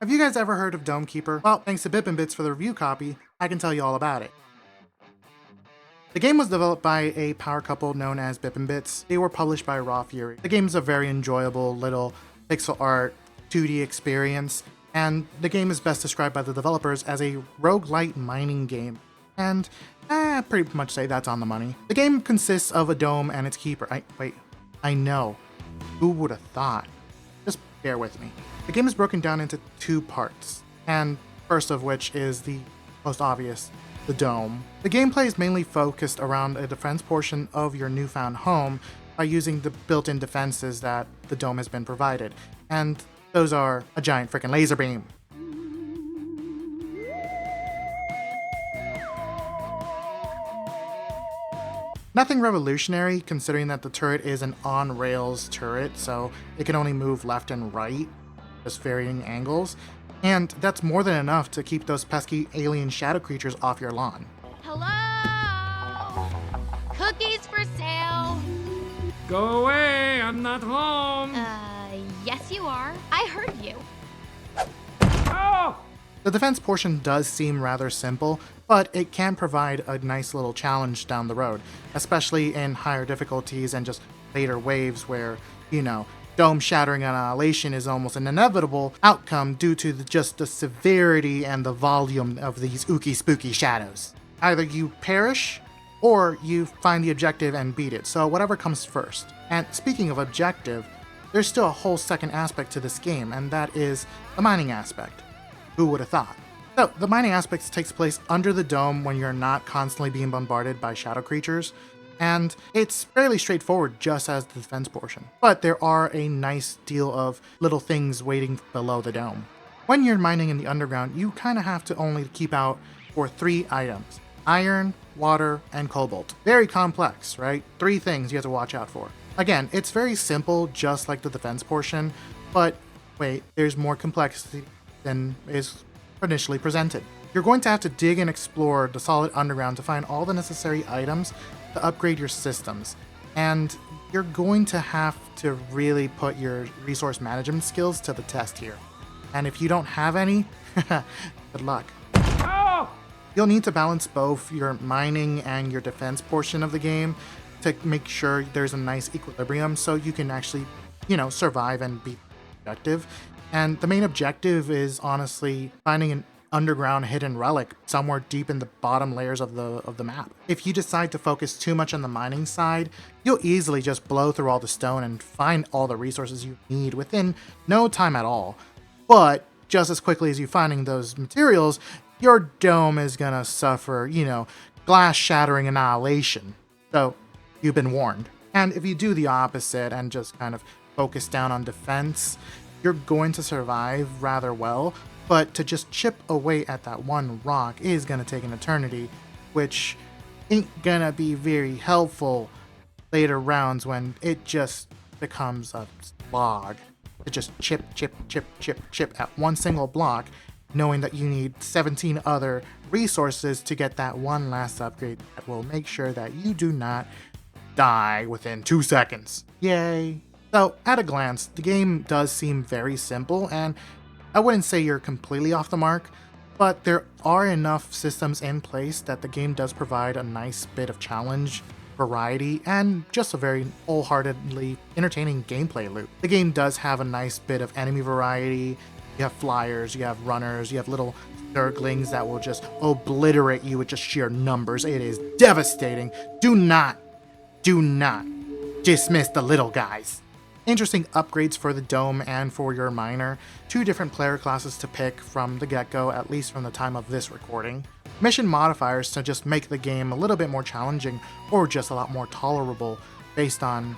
Have you guys ever heard of Dome Keeper? Well, thanks to Bip and Bits for the review copy, I can tell you all about it. The game was developed by a power couple known as Bip and Bits. They were published by Raw Fury. The game is a very enjoyable little pixel art 2D experience, and the game is best described by the developers as a roguelite mining game. And pretty much say that's on the money. The game consists of a dome and its keeper. I know. Who would have thought? Just bear with me. The game is broken down into two parts, and first of which is the most obvious, the dome. The gameplay is mainly focused around a defense portion of your newfound home by using the built-in defenses that the dome has been provided, and those are a giant freaking laser beam. Nothing revolutionary considering that the turret is an on-rails turret, so it can only move left and right, just varying angles, and that's more than enough to keep those pesky alien shadow creatures off your lawn. Hello? Cookies for sale? Go away, I'm not home. Yes you are. I heard you. Oh! The defense portion does seem rather simple, but it can provide a nice little challenge down the road, especially in higher difficulties and just later waves where, dome shattering annihilation is almost an inevitable outcome due to just the severity and the volume of these ooky spooky shadows. Either you perish, or you find the objective and beat it, so whatever comes first. And speaking of objective, there's still a whole second aspect to this game, and that is the mining aspect. Who would have thought? So, the mining aspect takes place under the dome when you're not constantly being bombarded by shadow creatures, and it's fairly straightforward just as the defense portion. But there are a nice deal of little things waiting below the dome. When you're mining in the underground, you kind of have to only keep out for 3 items: iron, water, and cobalt. Very complex, right? 3 things you have to watch out for. Again, it's very simple, just like the defense portion, but wait, there's more complexity than is initially presented. You're going to have to dig and explore the solid underground to find all the necessary items to upgrade your systems, and you're going to have to really put your resource management skills to the test here. And if you don't have any, good luck. Oh! You'll need to balance both your mining and your defense portion of the game to make sure there's a nice equilibrium so you can actually, survive and be productive. And the main objective is honestly finding an underground hidden relic somewhere deep in the bottom layers of the map. If you decide to focus too much on the mining side, you'll easily just blow through all the stone and find all the resources you need within no time at all. But just as quickly as you finding those materials, your dome is gonna suffer, glass shattering annihilation. So you've been warned. And if you do the opposite and just kind of focus down on defense, you're going to survive rather well, but to just chip away at that one rock is going to take an eternity, which ain't gonna be very helpful later rounds when it just becomes a slog. To just chip at one single block, knowing that you need 17 other resources to get that one last upgrade that will make sure that you do not die within 2 seconds. Yay. So, at a glance, the game does seem very simple, and I wouldn't say you're completely off the mark, but there are enough systems in place that the game does provide a nice bit of challenge, variety, and just a very wholeheartedly entertaining gameplay loop. The game does have a nice bit of enemy variety. You have flyers, you have runners, you have little zerglings that will just obliterate you with just sheer numbers. It is devastating. Do not dismiss the little guys. Interesting upgrades for the dome and for your miner. 2 different player classes to pick from the get-go, at least from the time of this recording. Mission modifiers to just make the game a little bit more challenging or just a lot more tolerable based on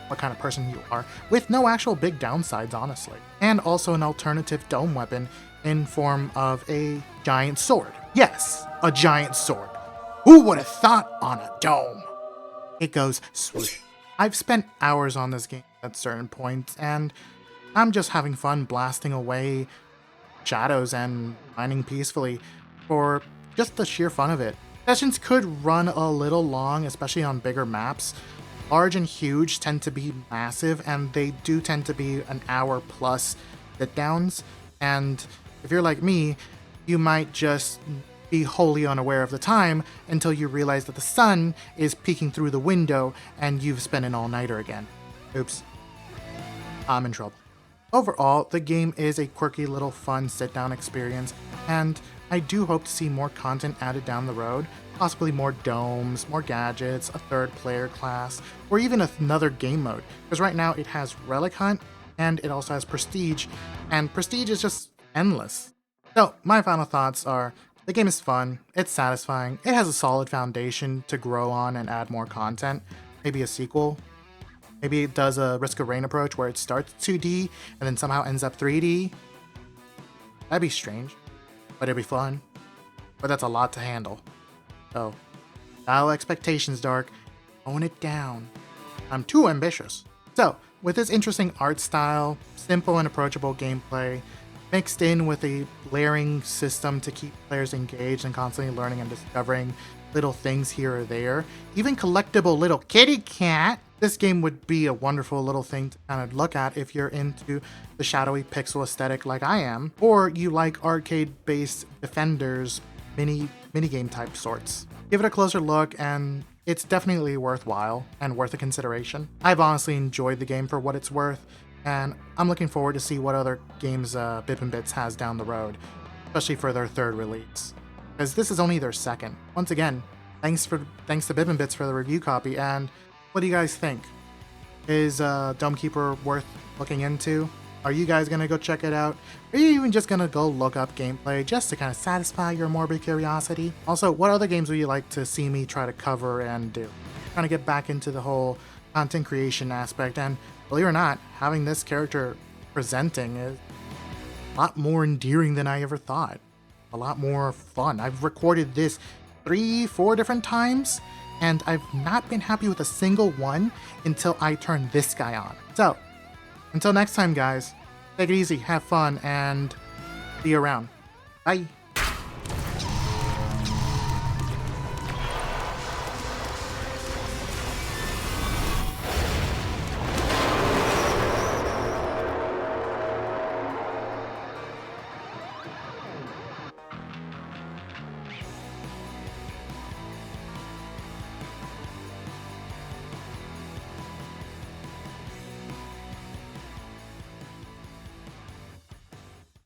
what kind of person you are, with no actual big downsides, honestly. And also an alternative dome weapon in form of a giant sword. Yes, a giant sword. Who would have thought on a dome? It goes swoosh. I've spent hours on this game at certain points, and I'm just having fun blasting away shadows and mining peacefully for just the sheer fun of it. Sessions could run a little long, especially on bigger maps. Large and huge tend to be massive, and they do tend to be an hour plus sit downs. And if you're like me, you might just be wholly unaware of the time until you realize that the sun is peeking through the window and you've spent an all-nighter again. Oops. I'm in trouble. Overall, the game is a quirky little fun sit-down experience, and I do hope to see more content added down the road, possibly more domes, more gadgets, a third player class, or even another game mode, because right now it has Relic Hunt, and it also has Prestige, and Prestige is just endless. So, my final thoughts are, the game is fun, it's satisfying, it has a solid foundation to grow on and add more content, maybe a sequel. Maybe it does a Risk of Rain approach where it starts 2D and then somehow ends up 3D. That'd be strange, but it'd be fun. But that's a lot to handle. So, dial expectations, Dark. Tone it down. I'm too ambitious. So, with this interesting art style, simple and approachable gameplay, mixed in with a layering system to keep players engaged and constantly learning and discovering little things here or there, even collectible little kitty cat, this game would be a wonderful little thing to kind of look at if you're into the shadowy pixel aesthetic like I am, or you like arcade-based Defenders minigame type sorts. Give it a closer look, and it's definitely worthwhile and worth a consideration. I've honestly enjoyed the game for what it's worth, and I'm looking forward to see what other games Bip and Bits has down the road, especially for their third release, because this is only their second. Once again, thanks to Bip and Bits for the review copy, and what do you guys think? Is Dome Keeper worth looking into? Are you guys gonna go check it out? Are you even just gonna go look up gameplay just to kind of satisfy your morbid curiosity? Also, what other games would you like to see me try to cover and do? Trying to get back into the whole content creation aspect, and believe it or not, having this character presenting is a lot more endearing than I ever thought. A lot more fun. I've recorded this 3-4 different times, and I've not been happy with a single one until I turned this guy on. So, until next time guys, take it easy, have fun, and be around. Bye!